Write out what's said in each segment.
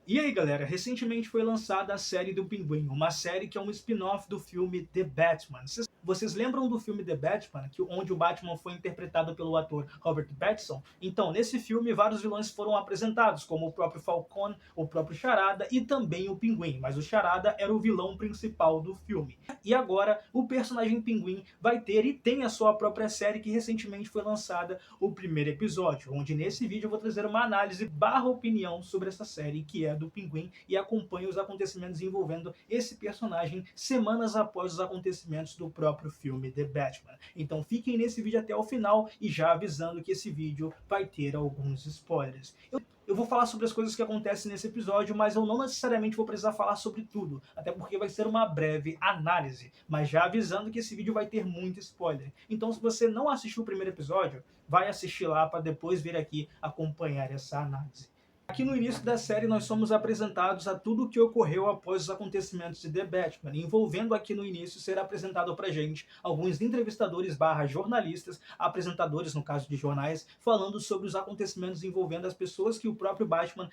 E aí, galera, recentemente foi lançada a série do Pinguim, uma série que é um spin-off do filme The Batman. Vocês lembram do filme The Batman, onde o Batman foi interpretado pelo ator Robert Pattinson? Então, nesse filme, vários vilões foram apresentados, como o próprio Falcone, o próprio Charada e também o Pinguim, mas o Charada era o vilão principal do filme. E agora, o personagem Pinguim vai ter e tem a sua própria série que recentemente foi lançada, o primeiro episódio, onde nesse vídeo eu vou trazer uma análise barra opinião sobre essa série, que é do Pinguim, e acompanha os acontecimentos envolvendo esse personagem semanas após os acontecimentos do próprio filme The Batman. Então fiquem nesse vídeo até o final e já avisando que esse vídeo vai ter alguns spoilers. Eu vou falar sobre as coisas que acontecem nesse episódio, mas eu não necessariamente vou precisar falar sobre tudo, até porque vai ser uma breve análise, mas já avisando que esse vídeo vai ter muito spoiler. Então se você não assistiu o primeiro episódio, vai assistir lá para depois vir aqui acompanhar essa análise. Aqui no início da série nós somos apresentados a tudo o que ocorreu após os acontecimentos de The Batman, envolvendo aqui no início ser apresentado pra gente alguns entrevistadores barra jornalistas, apresentadores no caso de jornais, falando sobre os acontecimentos envolvendo as pessoas que o próprio Batman,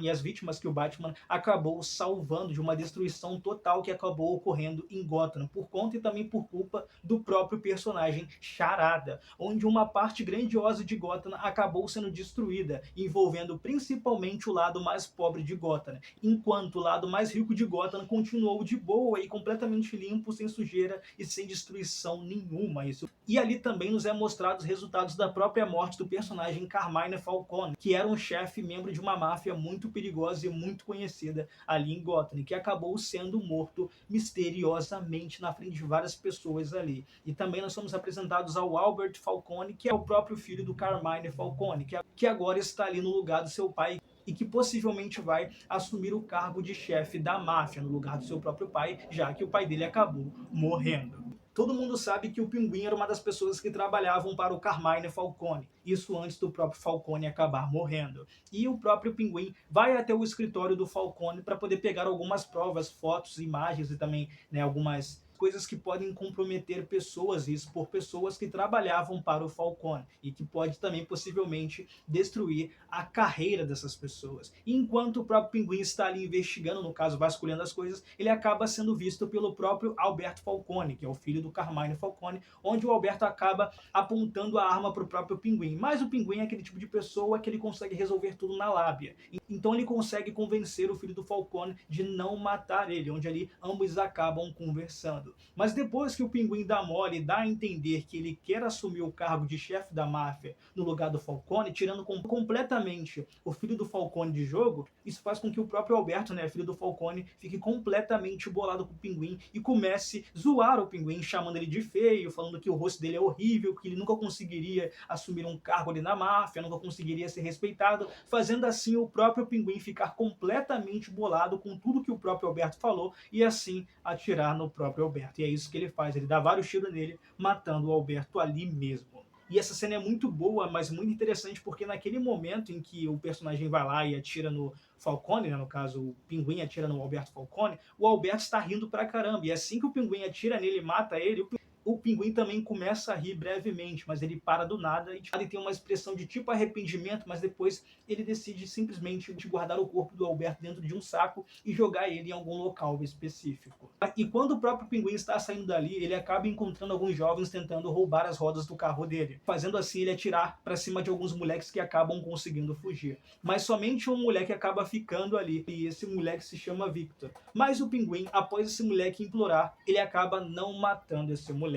e as vítimas que o Batman acabou salvando de uma destruição total que acabou ocorrendo em Gotham, por conta e também por culpa do próprio personagem Charada, onde uma parte grandiosa de Gotham acabou sendo destruída, envolvendo principalmente o lado mais pobre de Gotham, enquanto o lado mais rico de Gotham continuou de boa e completamente limpo, sem sujeira e sem destruição nenhuma. E ali também nos é mostrado os resultados da própria morte do personagem Carmine Falcone, que era um chefe membro de uma máfia muito perigosa e muito conhecida ali em Gotham, que acabou sendo morto misteriosamente na frente de várias pessoas ali. E também nós somos apresentados ao Albert Falcone, que é o próprio filho do Carmine Falcone, que agora está ali no lugar do seu pai e que possivelmente vai assumir o cargo de chefe da máfia no lugar do seu próprio pai, já que o pai dele acabou morrendo. Todo mundo sabe que o Pinguim era uma das pessoas que trabalhavam para o Carmine Falcone, isso antes do próprio Falcone acabar morrendo. E o próprio Pinguim vai até o escritório do Falcone para poder pegar algumas provas, fotos, imagens e também algumas coisas que podem comprometer pessoas e expor pessoas que trabalhavam para o Falcone e que pode também possivelmente destruir a carreira dessas pessoas. E enquanto o próprio Pinguim está ali investigando, no caso vasculhando as coisas, ele acaba sendo visto pelo próprio Alberto Falcone, que é o filho do Carmine Falcone, onde o Alberto acaba apontando a arma para o próprio Pinguim. Mas o Pinguim é aquele tipo de pessoa que ele consegue resolver tudo na lábia. Então ele consegue convencer o filho do Falcone de não matar ele, onde ali ambos acabam conversando. Mas depois que o Pinguim dá mole e dá a entender que ele quer assumir o cargo de chefe da máfia no lugar do Falcone, tirando completamente o filho do Falcone de jogo, isso faz com que o próprio Alberto, filho do Falcone, fique completamente bolado com o Pinguim e comece a zoar o Pinguim, chamando ele de feio, falando que o rosto dele é horrível, que ele nunca conseguiria assumir um cargo ali na máfia, nunca conseguiria ser respeitado, fazendo assim o próprio Pinguim ficar completamente bolado com tudo que o próprio Alberto falou e assim atirar no próprio Alberto. E é isso que ele faz, ele dá vários tiros nele, matando o Alberto ali mesmo. E essa cena é muito boa, mas muito interessante, porque naquele momento em que o personagem vai lá e atira no Falcone, no caso o Pinguim atira no Alberto Falcone, o Alberto está rindo pra caramba, e assim que o Pinguim atira nele e mata ele, o Pinguim também começa a rir brevemente, mas ele para do nada e tem uma expressão de tipo arrependimento, mas depois ele decide simplesmente guardar o corpo do Alberto dentro de um saco e jogar ele em algum local específico. E quando o próprio Pinguim está saindo dali, ele acaba encontrando alguns jovens tentando roubar as rodas do carro dele, fazendo assim ele atirar para cima de alguns moleques que acabam conseguindo fugir. Mas somente um moleque acaba ficando ali, e esse moleque se chama Victor. Mas o Pinguim, após esse moleque implorar, ele acaba não matando esse moleque.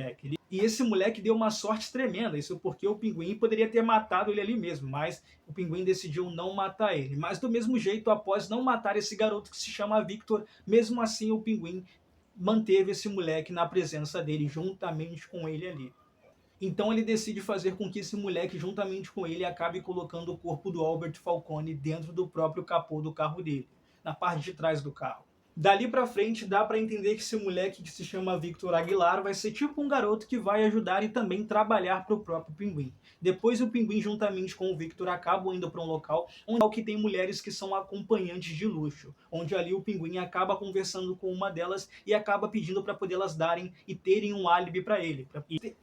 E esse moleque deu uma sorte tremenda, isso porque o Pinguim poderia ter matado ele ali mesmo, mas o Pinguim decidiu não matar ele. Mas do mesmo jeito, após não matar esse garoto que se chama Victor, mesmo assim o Pinguim manteve esse moleque na presença dele, juntamente com ele ali. Então ele decide fazer com que esse moleque, juntamente com ele, acabe colocando o corpo do Albert Falcone dentro do próprio capô do carro dele, na parte de trás do carro. Dali pra frente dá pra entender que esse moleque que se chama Victor Aguilar vai ser tipo um garoto que vai ajudar e também trabalhar pro próprio Pinguim. Depois o Pinguim juntamente com o Victor acabam indo pra um local onde tem mulheres que são acompanhantes de luxo, onde ali o Pinguim acaba conversando com uma delas e acaba pedindo pra poder elas darem e terem um álibi pra ele.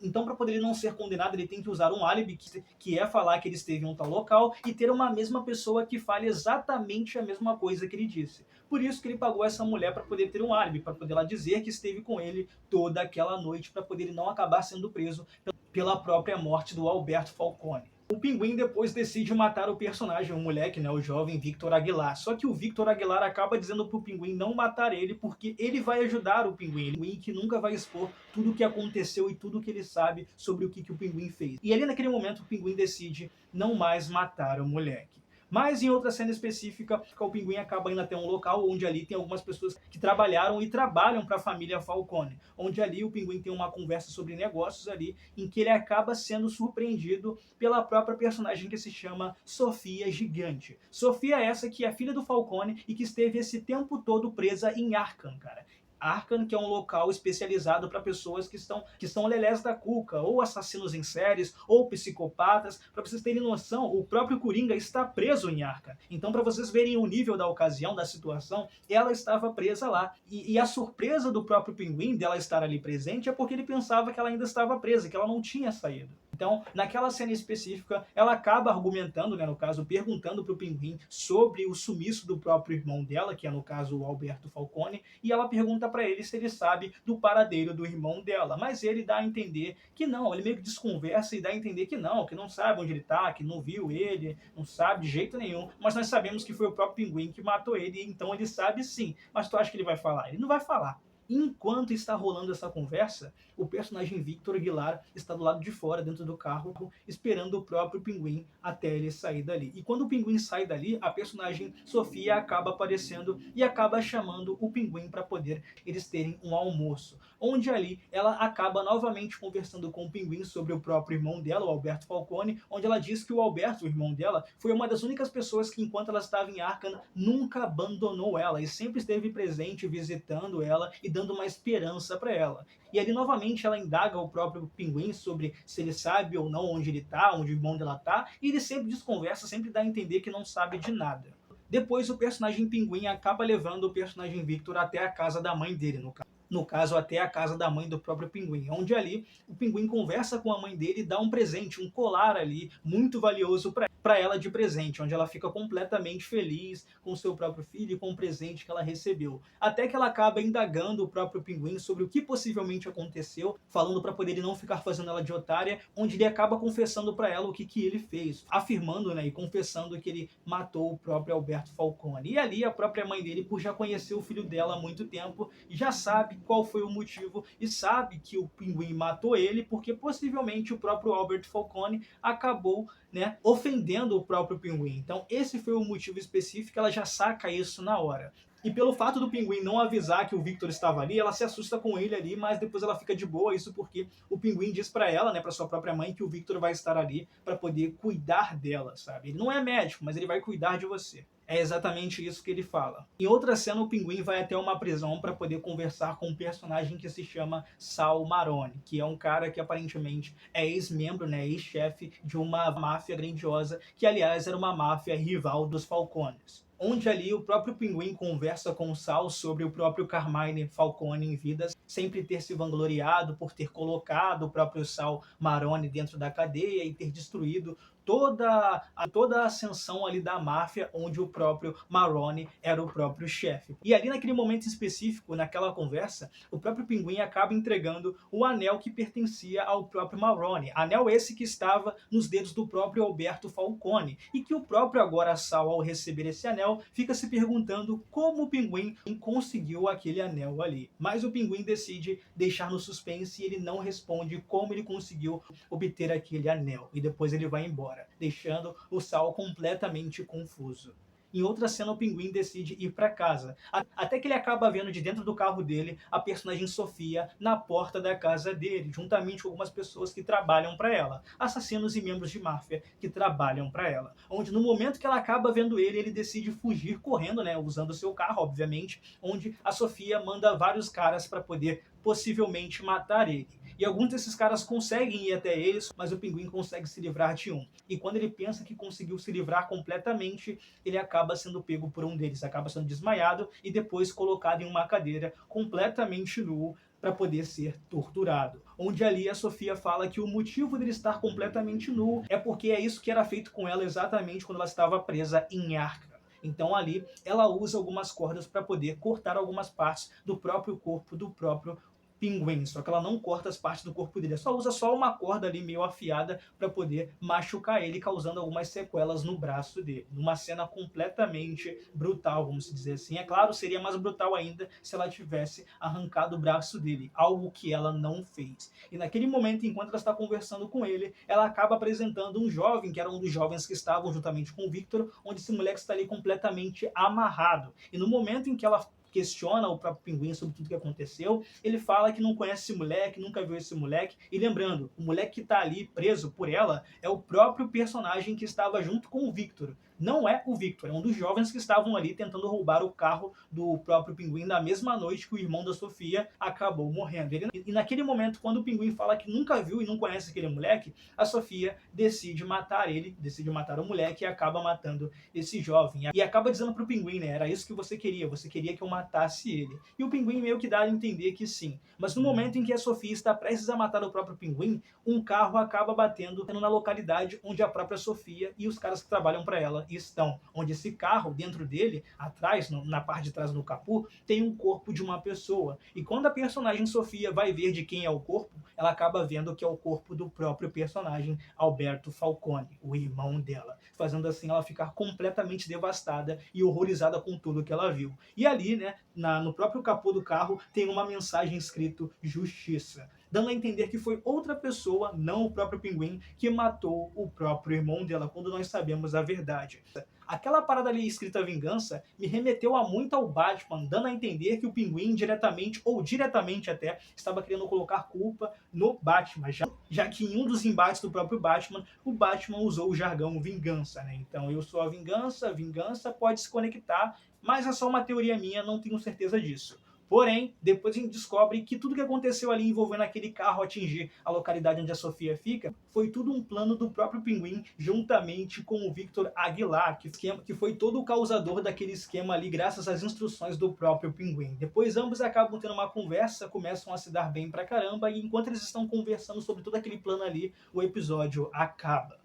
Então pra poder ele não ser condenado ele tem que usar um álibi que é falar que ele esteve em um tal local e ter uma mesma pessoa que fale exatamente a mesma coisa que ele disse. Por isso que ele pagou essa mulher para poder ter um álibi, para poder ela dizer que esteve com ele toda aquela noite, para poder ele não acabar sendo preso pela própria morte do Alberto Falcone. O Pinguim depois decide matar o personagem, o moleque, né, o jovem Victor Aguilar. Só que o Victor Aguilar acaba dizendo pro Pinguim não matar ele, porque ele vai ajudar o Pinguim. O Pinguim que nunca vai expor tudo o que aconteceu e tudo o que ele sabe sobre o que o Pinguim fez. E ali naquele momento o Pinguim decide não mais matar o moleque. Mas em outra cena específica, o Pinguim acaba indo até um local onde ali tem algumas pessoas que trabalharam e trabalham para a família Falcone, onde ali o Pinguim tem uma conversa sobre negócios ali, em que ele acaba sendo surpreendido pela própria personagem que se chama Sofia Gigante. Sofia essa que é filha do Falcone e que esteve esse tempo todo presa em Arkham, cara. Arkham, que é um local especializado para pessoas que são lelés da cuca, ou assassinos em séries, ou psicopatas. Para vocês terem noção, o próprio Coringa está preso em Arkham. Então, para vocês verem o nível da ocasião, da situação, ela estava presa lá. E a surpresa do próprio Pinguim dela estar ali presente é porque ele pensava que ela ainda estava presa, que ela não tinha saído. Então, naquela cena específica, ela acaba argumentando, né, no caso, perguntando para o Pinguim sobre o sumiço do próprio irmão dela, que é no caso o Alberto Falcone, e ela pergunta para ele se ele sabe do paradeiro do irmão dela, mas ele dá a entender que não, ele meio que desconversa e dá a entender que não sabe onde ele tá, que não viu ele, não sabe de jeito nenhum, mas nós sabemos que foi o próprio Pinguim que matou ele, então ele sabe sim, mas tu acha que ele vai falar? Ele não vai falar. Enquanto está rolando essa conversa, o personagem Victor Aguilar está do lado de fora, dentro do carro, esperando o próprio Pinguim até ele sair dali. E quando o Pinguim sai dali, a personagem Sofia acaba aparecendo e acaba chamando o Pinguim para poder eles terem um almoço. Onde ali ela acaba novamente conversando com o Pinguim sobre o próprio irmão dela, o Alberto Falcone, onde ela diz que o Alberto, o irmão dela, foi uma das únicas pessoas que, enquanto ela estava em Arkham, nunca abandonou ela e sempre esteve presente visitando ela e dando uma esperança para ela. E ali novamente ela indaga o próprio Pinguim sobre se ele sabe ou não onde ele tá, onde o irmão dela tá, e ele sempre desconversa, sempre dá a entender que não sabe de nada. Depois o personagem Pinguim acaba levando o personagem Victor até a casa da mãe dele, no caso até a casa da mãe do próprio Pinguim, onde ali o Pinguim conversa com a mãe dele e dá um presente, um colar ali muito valioso para ela de presente, onde ela fica completamente feliz com o seu próprio filho e com o presente que ela recebeu. Até que ela acaba indagando o próprio Pinguim sobre o que possivelmente aconteceu, falando para poder ele não ficar fazendo ela de otária, onde ele acaba confessando para ela o que ele fez, afirmando, né, e confessando que ele matou o próprio Alberto Falcone. E ali a própria mãe dele, por já conhecer o filho dela há muito tempo, já sabe qual foi o motivo e sabe que o Pinguim matou ele porque possivelmente o próprio Albert Falcone acabou, né, ofendendo o próprio Pinguim. Então esse foi o motivo específico, ela já saca isso na hora. E pelo fato do Pinguim não avisar que o Victor estava ali, ela se assusta com ele ali, mas depois ela fica de boa, isso porque o Pinguim diz para ela, né, para sua própria mãe, que o Victor vai estar ali para poder cuidar dela, sabe? Ele não é médico, mas ele vai cuidar de você. É exatamente isso que ele fala. Em outra cena, o Pinguim vai até uma prisão para poder conversar com um personagem que se chama Sal Maroni, que é um cara que aparentemente é ex-membro, né, ex-chefe de uma máfia grandiosa, que aliás era uma máfia rival dos Falcones. Onde ali o próprio Pinguim conversa com o Sal sobre o próprio Carmine Falcone em vida, sempre ter se vangloriado por ter colocado o próprio Sal Maroni dentro da cadeia e ter destruído toda a ascensão ali da máfia, onde o próprio Maroni era o próprio chefe. E ali naquele momento específico, naquela conversa, o próprio Pinguim acaba entregando o anel que pertencia ao próprio Maroni. Anel esse que estava nos dedos do próprio Alberto Falcone. E que o próprio agora Sal, ao receber esse anel, fica se perguntando como o Pinguim conseguiu aquele anel ali. Mas o Pinguim decide deixar no suspense e ele não responde como ele conseguiu obter aquele anel. E depois ele vai embora, deixando o Sal completamente confuso. Em outra cena, o Pinguim decide ir para casa, até que ele acaba vendo de dentro do carro dele a personagem Sofia na porta da casa dele, juntamente com algumas pessoas que trabalham para ela, assassinos e membros de máfia que trabalham para ela. Onde no momento que ela acaba vendo ele decide fugir correndo, né, usando o seu carro, obviamente, onde a Sofia manda vários caras para poder possivelmente matar ele. E alguns desses caras conseguem ir até eles, mas o Pinguim consegue se livrar de um. E quando ele pensa que conseguiu se livrar completamente, ele acaba sendo pego por um deles, acaba sendo desmaiado e depois colocado em uma cadeira completamente nu para poder ser torturado. Onde ali a Sofia fala que o motivo dele estar completamente nu é porque é isso que era feito com ela exatamente quando ela estava presa em Arkham. Então ali ela usa algumas cordas para poder cortar algumas partes do próprio corpo do próprio Pinguim, só que ela não corta as partes do corpo dele, só usa só uma corda ali meio afiada para poder machucar ele, causando algumas sequelas no braço dele. Numa cena completamente brutal, vamos dizer assim. É claro, seria mais brutal ainda se ela tivesse arrancado o braço dele, algo que ela não fez. E naquele momento, enquanto ela está conversando com ele, ela acaba apresentando um jovem, que era um dos jovens que estavam juntamente com o Victor, onde esse moleque está ali completamente amarrado. E no momento em que ela questiona o próprio Pinguim sobre tudo que aconteceu, ele fala que não conhece esse moleque, nunca viu esse moleque, e lembrando, o moleque que está ali preso por ela é o próprio personagem que estava junto com o Victor. Não é o Victor, é um dos jovens que estavam ali tentando roubar o carro do próprio Pinguim na mesma noite que o irmão da Sofia acabou morrendo. E naquele momento, quando o Pinguim fala que nunca viu e não conhece aquele moleque, a Sofia decide matar ele, decide matar o moleque e acaba matando esse jovem. E acaba dizendo pro Pinguim, né, era isso que você queria que eu matasse ele. E o Pinguim meio que dá a entender que sim. Mas no momento em que a Sofia está prestes a matar o próprio Pinguim, um carro acaba batendo na localidade onde a própria Sofia e os caras que trabalham para ela estão. Onde esse carro, dentro dele, atrás, na parte de trás do capô, tem um corpo de uma pessoa. E quando a personagem Sofia vai ver de quem é o corpo, ela acaba vendo que é o corpo do próprio personagem Alberto Falcone, o irmão dela. Fazendo assim ela ficar completamente devastada e horrorizada com tudo que ela viu. E ali, né, no próprio capô do carro, tem uma mensagem escrito Justiça, dando a entender que foi outra pessoa, não o próprio Pinguim, que matou o próprio irmão dela, quando nós sabemos a verdade. Aquela parada ali escrita Vingança me remeteu a muito ao Batman, dando a entender que o Pinguim diretamente, ou diretamente até, estava querendo colocar culpa no Batman, já que em um dos embates do próprio Batman, o Batman usou o jargão Vingança, né? Então eu sou a Vingança, Vingança pode se conectar, mas é só uma teoria minha, não tenho certeza disso. Porém, depois a gente descobre que tudo que aconteceu ali envolvendo aquele carro atingir a localidade onde a Sofia fica, foi tudo um plano do próprio Pinguim, juntamente com o Victor Aguilar, que foi todo o causador daquele esquema ali, graças às instruções do próprio Pinguim. Depois ambos acabam tendo uma conversa, começam a se dar bem pra caramba, e enquanto eles estão conversando sobre todo aquele plano ali, o episódio acaba.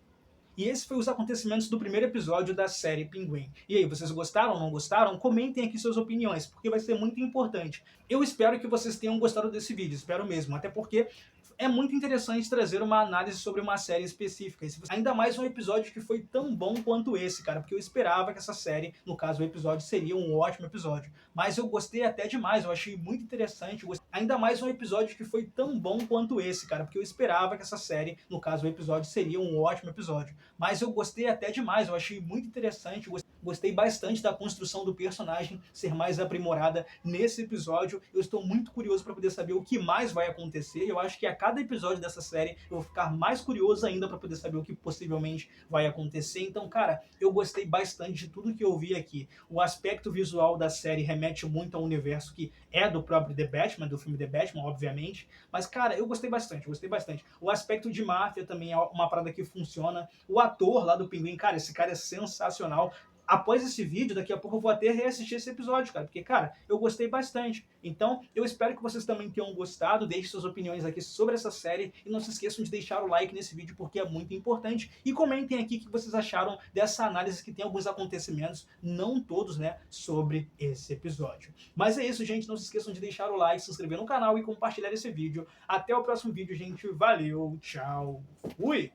E esse foi os acontecimentos do primeiro episódio da série Pinguim. E aí, vocês gostaram ou não gostaram? Comentem aqui suas opiniões, porque vai ser muito importante. Eu espero que vocês tenham gostado desse vídeo, espero mesmo, até porque é muito interessante trazer uma análise sobre uma série específica. Ainda mais um episódio que foi tão bom quanto esse, cara, porque eu esperava que essa série, no caso o episódio, seria um ótimo episódio. Mas eu gostei até demais, eu achei muito interessante. Ainda mais um episódio que foi tão bom quanto esse, cara, porque eu esperava que essa série, no caso o episódio, seria um ótimo episódio. Mas eu gostei até demais, eu achei muito interessante, gostei bastante da construção do personagem ser mais aprimorada nesse episódio. Eu estou muito curioso para poder saber o que mais vai acontecer. Eu acho que a cada episódio dessa série eu vou ficar mais curioso ainda para poder saber o que possivelmente vai acontecer. Então, cara, eu gostei bastante de tudo que eu vi aqui. O aspecto visual da série remete muito ao universo que é do próprio The Batman, do filme The Batman, obviamente. Mas, cara, eu gostei bastante, gostei bastante. O aspecto de máfia também é uma parada que funciona. O ator lá do Pinguim, cara, esse cara é sensacional. Após esse vídeo, daqui a pouco eu vou até reassistir esse episódio, cara, porque, cara, eu gostei bastante. Então, eu espero que vocês também tenham gostado, deixem suas opiniões aqui sobre essa série, e não se esqueçam de deixar o like nesse vídeo, porque é muito importante, e comentem aqui o que vocês acharam dessa análise, que tem alguns acontecimentos, não todos, né, sobre esse episódio. Mas é isso, gente, não se esqueçam de deixar o like, se inscrever no canal e compartilhar esse vídeo. Até o próximo vídeo, gente, valeu, tchau, fui!